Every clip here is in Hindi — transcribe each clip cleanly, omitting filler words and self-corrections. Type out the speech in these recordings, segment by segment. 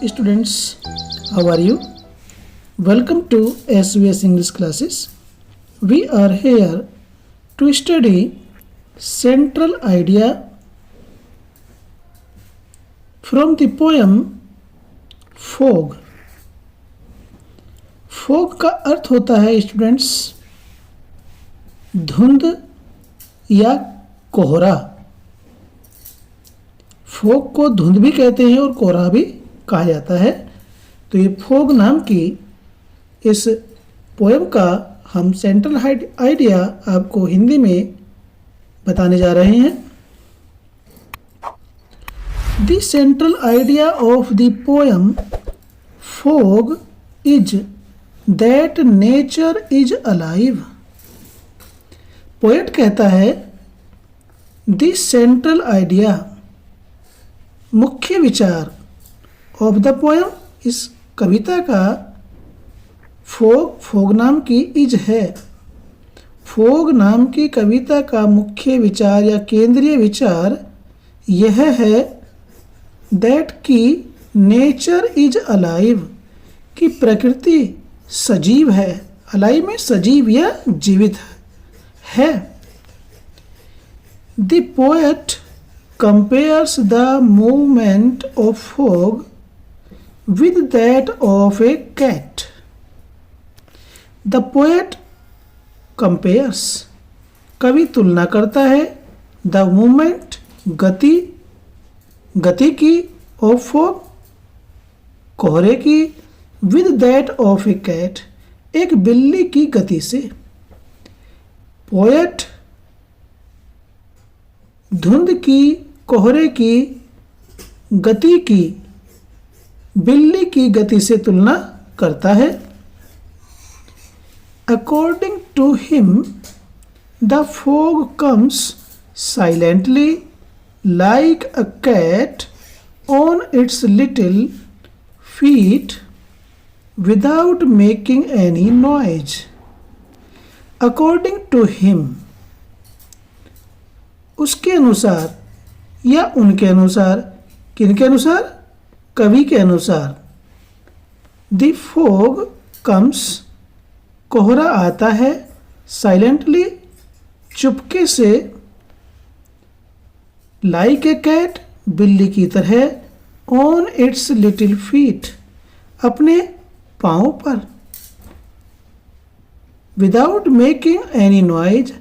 students, how are you? Welcome to SVS English classes. We are here to study central idea from the poem Fog. Fog का अर्थ होता है स्टूडेंट्स धुंध या कोहरा। फोग को धुंध भी कहते हैं और कोहरा भी कहा जाता है। तो ये फोग नाम की इस पोएम का हम सेंट्रल आइडिया आपको हिंदी में बताने जा रहे हैं। The central idea of the poem fog is that nature is alive. Poet कहता है द सेंट्रल आइडिया मुख्य विचार ऑफ द पोएम इस कविता का फोग नाम की इज है। फोग नाम की कविता का मुख्य विचार या केंद्रीय विचार यह है दैट की नेचर इज अलाइव कि प्रकृति सजीव है। अलाइव में सजीव या जीवित है। The poet compares the movement of fog with that of a cat. The poet compares कवि तुलना करता है the movement गति की of fog कोहरे की with that of a cat एक बिल्ली की गति से। पोएट धुंध की कोहरे की गति की बिल्ली की गति से तुलना करता है। According to him the fog comes silently like a cat on its little feet without making any noise. According to him उसके अनुसार या उनके अनुसार, किनके अनुसार? कवि के अनुसार। द फॉग कम्स कोहरा आता है साइलेंटली चुपके से लाइक ए कैट बिल्ली की तरह ऑन इट्स लिटिल फीट अपने पाँव पर विदाउट मेकिंग एनी नॉइज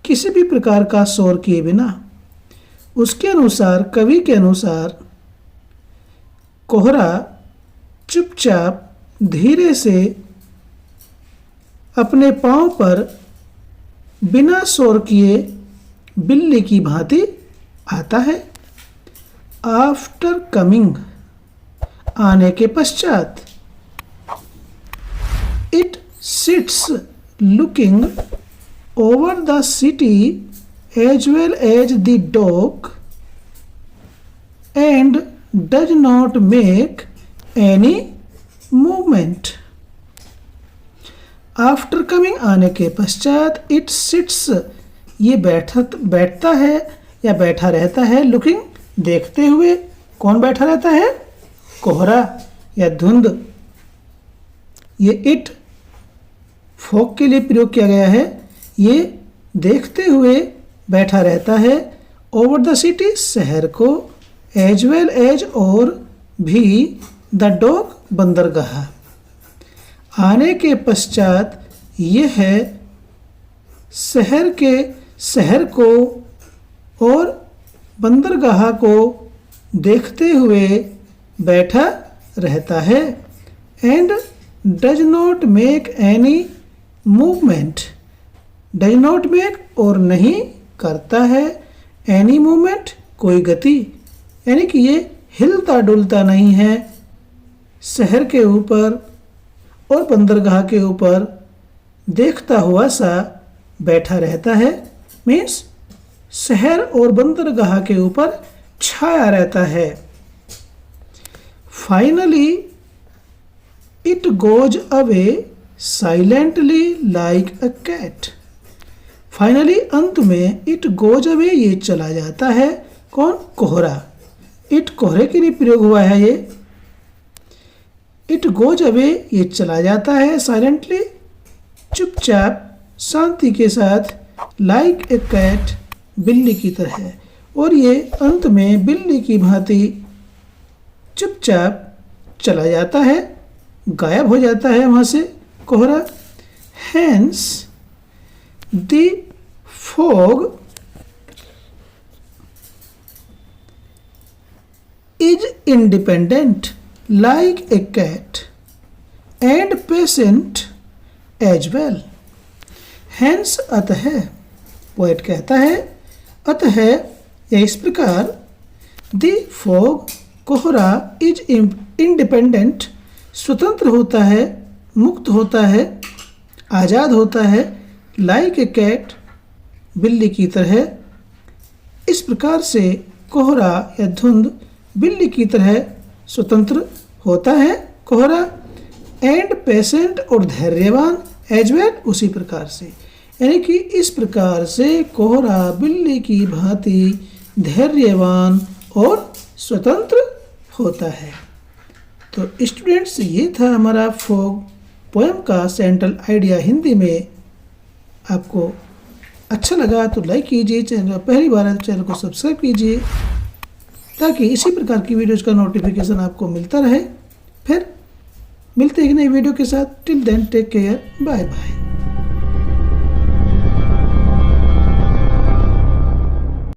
किसी भी प्रकार का शोर किए बिना। उसके अनुसार, कवि के अनुसार कोहरा चुपचाप धीरे से अपने पाँव पर बिना शोर किए बिल्ली की भांति आता है। आफ्टर कमिंग आने के पश्चात it sits looking over the city as well as the dog and does not make any movement. After coming आने के पश्चात it sits ये बैठता है या बैठा रहता है looking देखते हुए। कौन बैठा रहता है? कोहरा या धुंध। ये it फॉग के लिए प्रयोग किया गया है। ये देखते हुए बैठा रहता है ओवर द सिटी शहर को एज वेल एज और भी द डॉग बंदरगाह। आने के पश्चात यह है शहर को और बंदरगाह को देखते हुए बैठा रहता है। And does not make any movement does not make और नहीं करता है एनी मूवमेंट कोई गति, यानी कि ये हिलता डुलता नहीं है। शहर के ऊपर और बंदरगाह के ऊपर देखता हुआ सा बैठा रहता है। मीन्स शहर और बंदरगाह के ऊपर छाया रहता है। Finally it goes away silently like a cat. Finally अंत में इट गोज अवे ये चला जाता है। कौन? कोहरा। इट कोहरे के लिए प्रयोग हुआ है ये इट गोज अवे, ये चला जाता है, साइलेंटली, चुपचाप, शांति के साथ, लाइक ए कैट, बिल्ली की तरह। और ये अंत में बिल्ली की भांति चुपचाप चला जाता है, गायब हो जाता है वहाँ से कोहरा। Hence the fog is independent like a cat and patient as well. Hence अतः, पोएट कहता है, अतः या इस प्रकार, the fog, कोहरा, is independent, स्वतंत्र होता है, मुक्त होता है, आज़ाद होता है, like a cat, बिल्ली की तरह। इस प्रकार से कोहरा या धुंध बिल्ली की तरह स्वतंत्र होता है कोहरा, एंड पेशेंट, और धैर्यवान, एज वेल, उसी प्रकार से, यानी कि इस प्रकार से कोहरा बिल्ली की भांति धैर्यवान और स्वतंत्र होता है। तो स्टूडेंट्स, ये था हमारा फॉग पोएम का सेंट्रल आइडिया हिंदी में। आपको अच्छा लगा तो लाइक कीजिए, चैनल पहली बार है तो चैनल को सब्सक्राइब कीजिए ताकि इसी प्रकार की वीडियोज़ का नोटिफिकेशन आपको मिलता रहे। फिर मिलते हैं एक नई वीडियो के साथ। Till then take care, bye bye.